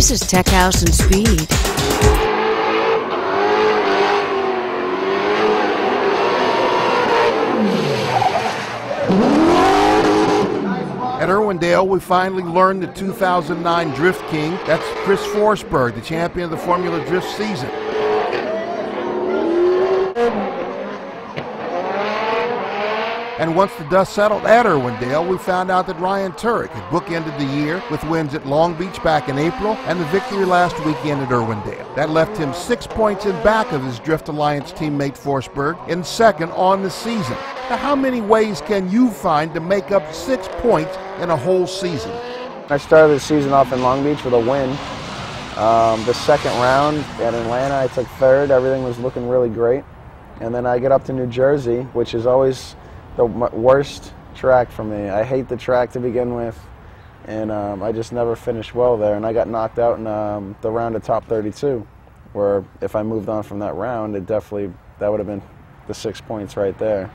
This is Tech House and Speed. At Irwindale, we finally learned the 2009 Drift King. That's Chris Forsberg, the champion of the Formula Drift season. And once the dust settled at Irwindale, we found out that Ryan Tuerck had bookended the year with wins at Long Beach back in April and the victory last weekend at Irwindale. That left him 6 points in back of his Drift Alliance teammate Forsberg in second on the season. Now, how many ways can you find to make up 6 points in a whole season? I started the season off in Long Beach with a win. The second round at Atlanta, I took third. Everything was looking really great. And then I get up to New Jersey, which is always the worst track for me. I hate the track to begin with, and I just never finished well there. And I got knocked out in the round of top 32, where if I moved on from that round, that would have been the 6 points right there.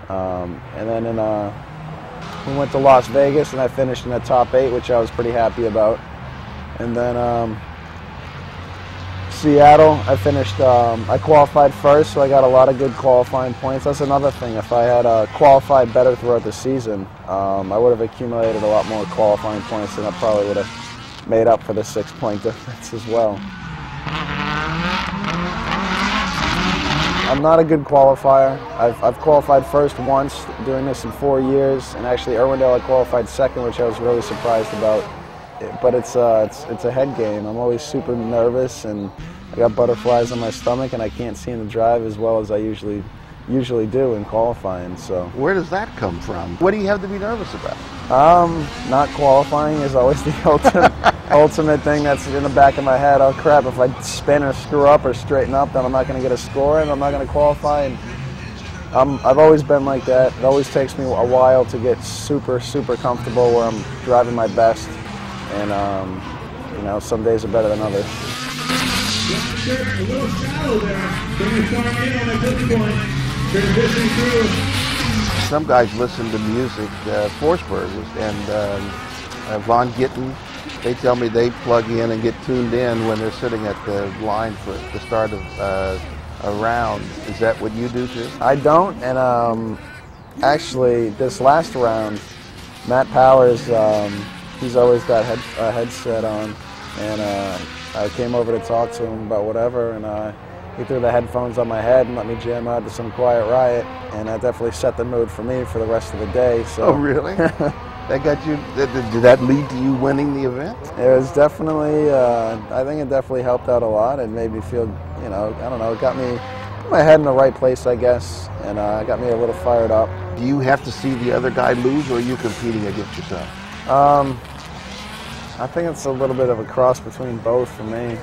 And then we went to Las Vegas, and I finished in the top 8, which I was pretty happy about. And then Seattle, I finished, I qualified first, so I got a lot of good qualifying points. That's another thing. If I had qualified better throughout the season, I would have accumulated a lot more qualifying points, and I probably would have made up for the 6-point difference as well. I'm not a good qualifier. I've qualified first once, doing this in 4 years, and actually Irwindale I qualified second, which I was really surprised about. But it's a head game. I'm always super nervous, and I got butterflies on my stomach, and I can't seem to drive as well as I usually do in qualifying. So Where does that come from? What do you have to be nervous about? Not qualifying is always the ultimate thing that's in the back of my head. Oh crap, if I spin or screw up or straighten up, then I'm not going to get a score and I'm not going to qualify. And I've always been like that. It always takes me a while to get super comfortable where I'm driving my best. And you know, some days are better than others. A little shallow there. Bring your car in on that pivot point. Transitioning through. Some guys listen to music, Forsberg and Von Gittin. They tell me they plug in and get tuned in when they're sitting at the line for the start of a round. Is that what you do too? I don't, and actually this last round, Matt Powers, he's always got a headset on, and I came over to talk to him about whatever, and he threw the headphones on my head and let me jam out to some Quiet Riot, and that definitely set the mood for me for the rest of the day. So. Oh, really? That got you? Did that lead to you winning the event? It was definitely. I think it definitely helped out a lot. It made me feel, you know, I don't know. It got my head in the right place, I guess, and got me a little fired up. Do you have to see the other guy lose, or are you competing against yourself? I think it's a little bit of a cross between both for me.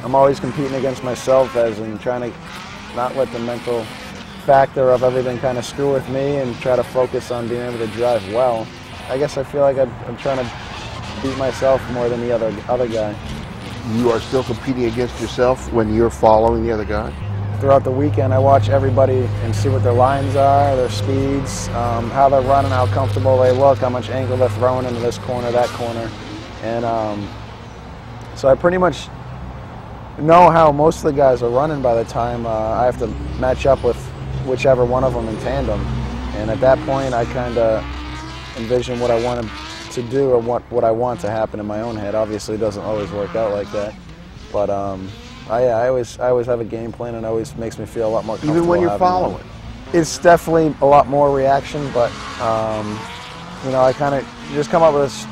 I'm always competing against myself, as in trying to not let the mental factor of everything kind of screw with me and try to focus on being able to drive well. I guess I feel like I'm trying to beat myself more than the other guy. You are still competing against yourself when you're following the other guy? Throughout the weekend, I watch everybody and see what their lines are, their speeds, how they're running, how comfortable they look, how much angle they're throwing into this corner, that corner. And so I pretty much know how most of the guys are running by the time I have to match up with whichever one of them in tandem. And at that point, I kind of envision what I want to do or what I want to happen in my own head. Obviously, it doesn't always work out like that. But I always have a game plan, and it always makes me feel a lot more comfortable. Even when you're following? It's definitely a lot more reaction, but you know, I kind of just come up with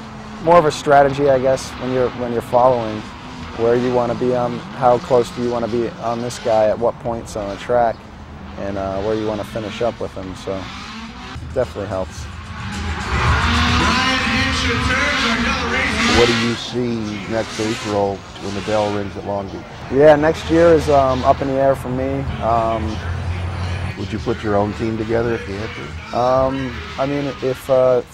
more of a strategy, I guess, when you're following, where you want to be on, how close do you want to be on this guy at what points on the track, and where you want to finish up with him. So it definitely helps. What do you see next April when the bell rings at Long Beach? Yeah, next year is up in the air for me. Would you put your own team together if you had to? I mean, if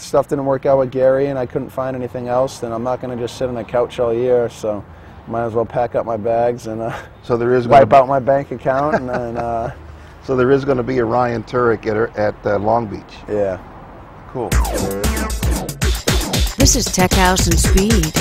stuff didn't work out with Gary and I couldn't find anything else, then I'm not going to just sit on the couch all year. So might as well pack up my bags and so there is wipe out my bank account. And then, so there is going to be a Ryan Tuerck at Long Beach. Yeah. Cool. This is Tech House and Speed.